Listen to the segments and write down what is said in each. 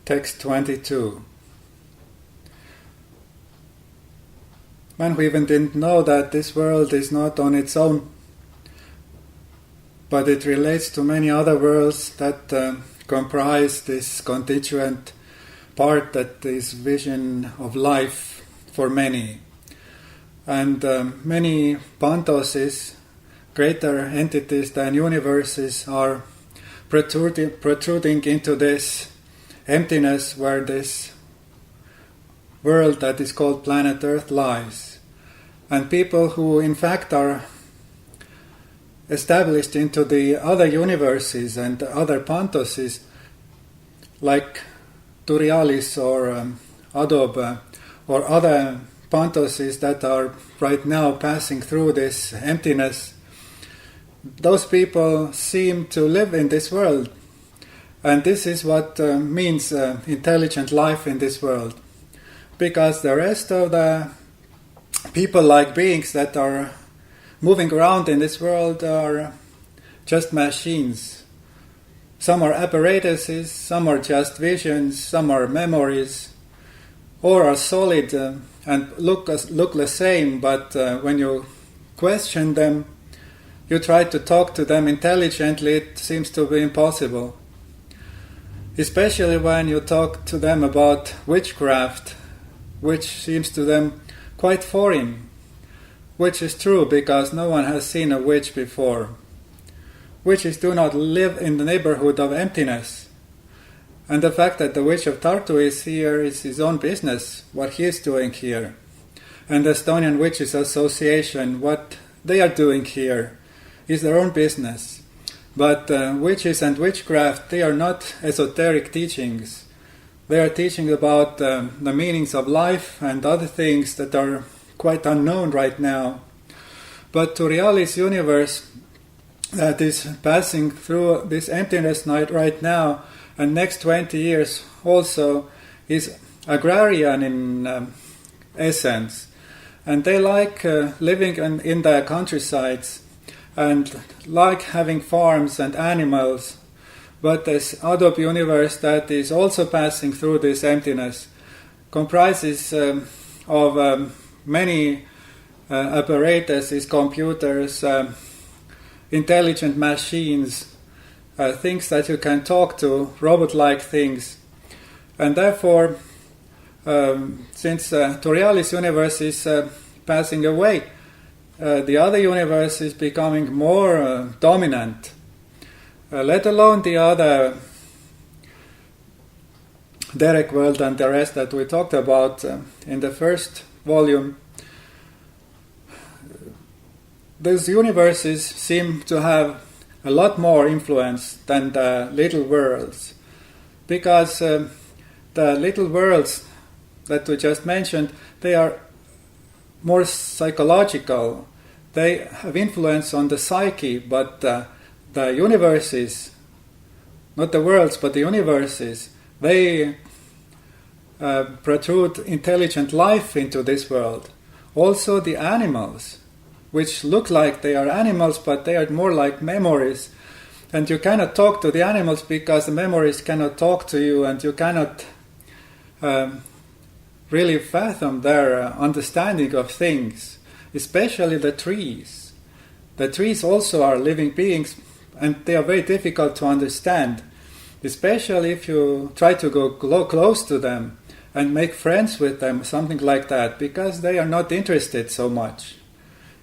Text 22. Man who even didn't know that this world is not on its own, but it relates to many other worlds that comprise this constituent part that is vision of life for many. And many pantoses, greater entities than universes, are protruding into this emptiness where this world that is called planet Earth lies. And people who in fact are established into the other universes and other pantoses, like Turialis or Adobe or other pantoses that are right now passing through this emptiness, those people seem to live in this world. And this is what means intelligent life in this world. Because the rest of the people-like beings that are moving around in this world are just machines. Some are apparatuses, some are just visions, some are memories, or are solid and look the same, but when you question them, you try to talk to them intelligently, it seems to be impossible. Especially when you talk to them about witchcraft, which seems to them quite foreign, which is true because no one has seen a witch before. Witches do not live in the neighborhood of emptiness. And the fact that the witch of Tartu is here is his own business, what he is doing here. And the Estonian Witches Association, what they are doing here, is their own business. But witches and witchcraft, they are not esoteric teachings. They are teaching about the meanings of life and other things that are quite unknown right now. But Turialis universe that is passing through this emptiness night right now and next 20 years also is agrarian in essence. And they like living in the countrysides and like having farms and animals, but this Adobe universe that is also passing through this emptiness comprises of many apparatuses, computers, intelligent machines, things that you can talk to, robot-like things. And therefore, since Turialis universe is passing away, the other universe is becoming more dominant, let alone the other Derek world and the rest that we talked about in the first volume. Those universes seem to have a lot more influence than the little worlds, because the little worlds that we just mentioned, they are more psychological. They have influence on the psyche, but the universes, not the worlds, but the universes, they protrude intelligent life into this world. Also the animals, which look like they are animals, but they are more like memories. And you cannot talk to the animals because the memories cannot talk to you, and you cannot really fathom their understanding of things, especially the trees. The trees also are living beings, and they are very difficult to understand, especially if you try to go close to them and make friends with them, something like that, because they are not interested so much,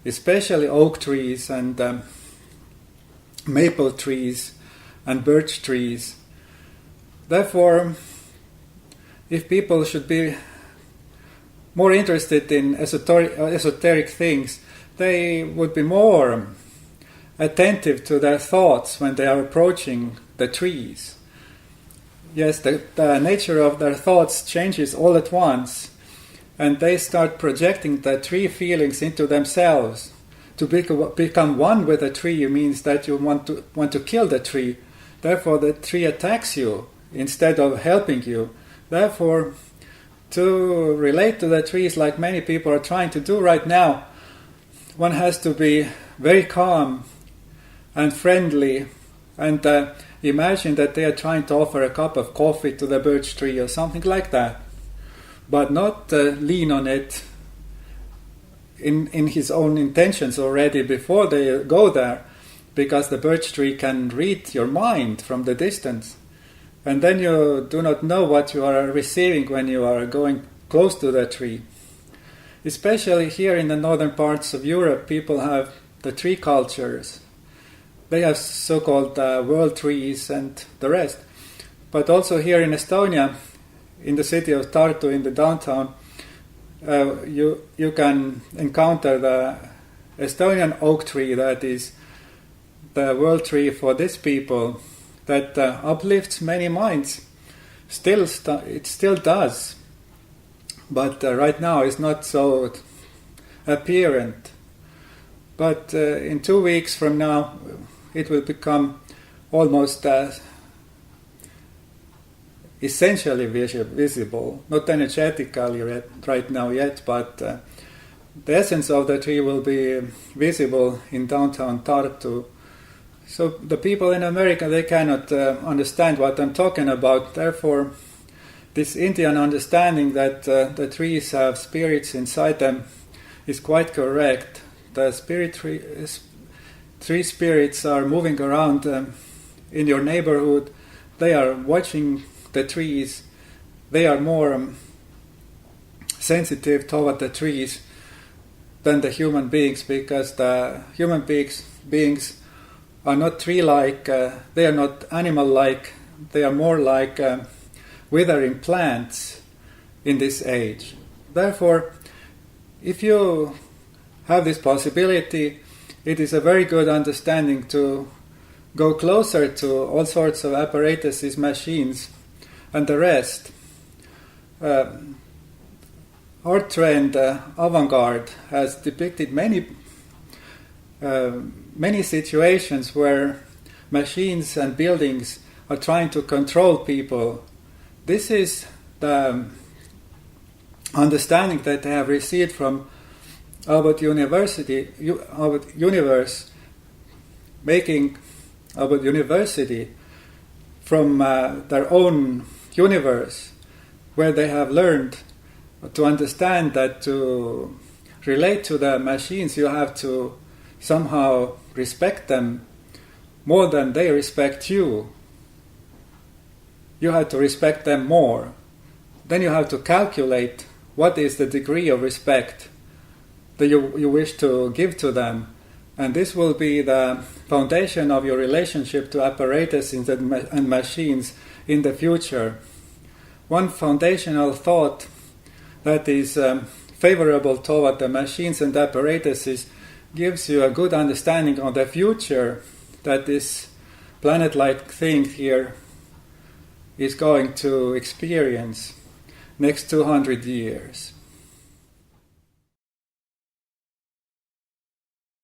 especially oak trees and maple trees and birch trees. Therefore, if people should be more interested in esoteric things, they would be more attentive to their thoughts when they are approaching the trees. Yes, the nature of their thoughts changes all at once, and they start projecting the tree feelings into themselves. To become one with a tree means that you want to kill the tree. Therefore, the tree attacks you instead of helping you. Therefore, to relate to the trees like many people are trying to do right now, one has to be very calm and friendly and imagine that they are trying to offer a cup of coffee to the birch tree or something like that, but not lean on it in his own intentions already before they go there, because the birch tree can read your mind from the distance, and then you do not know what you are receiving when you are going close to the tree. Especially here in the northern parts of Europe, people have the tree cultures. They have so-called world trees and the rest. But also here in Estonia, in the city of Tartu, in the downtown, you can encounter the Estonian oak tree that is the world tree for these people, that uplifts many minds. It still does, but right now it's not so apparent. But in 2 weeks from now, it will become almost essentially visible, not energetically right now yet, but the essence of the tree will be visible in downtown Tartu. So the people in America, they cannot understand what I'm talking about. Therefore, this Indian understanding that the trees have spirits inside them is quite correct. The tree spirits are moving around in your neighborhood. They are watching the trees. They are more sensitive toward the trees than the human beings, because the human beings are not tree-like, they are not animal-like, they are more like withering plants in this age. Therefore, if you have this possibility, it is a very good understanding to go closer to all sorts of apparatuses, machines, and the rest. Art trend avant-garde has depicted many situations where machines and buildings are trying to control people. This is the understanding that they have received from Albert Universe, making Albert University from their own universe, where they have learned to understand that to relate to the machines you have to somehow respect them more than they respect you. You have to respect them more. Then you have to calculate what is the degree of respect that you wish to give to them. And this will be the foundation of your relationship to apparatuses and machines in the future. One foundational thought that is favorable toward the machines and apparatuses gives you a good understanding of the future that this planet-like thing here is going to experience next 200 years.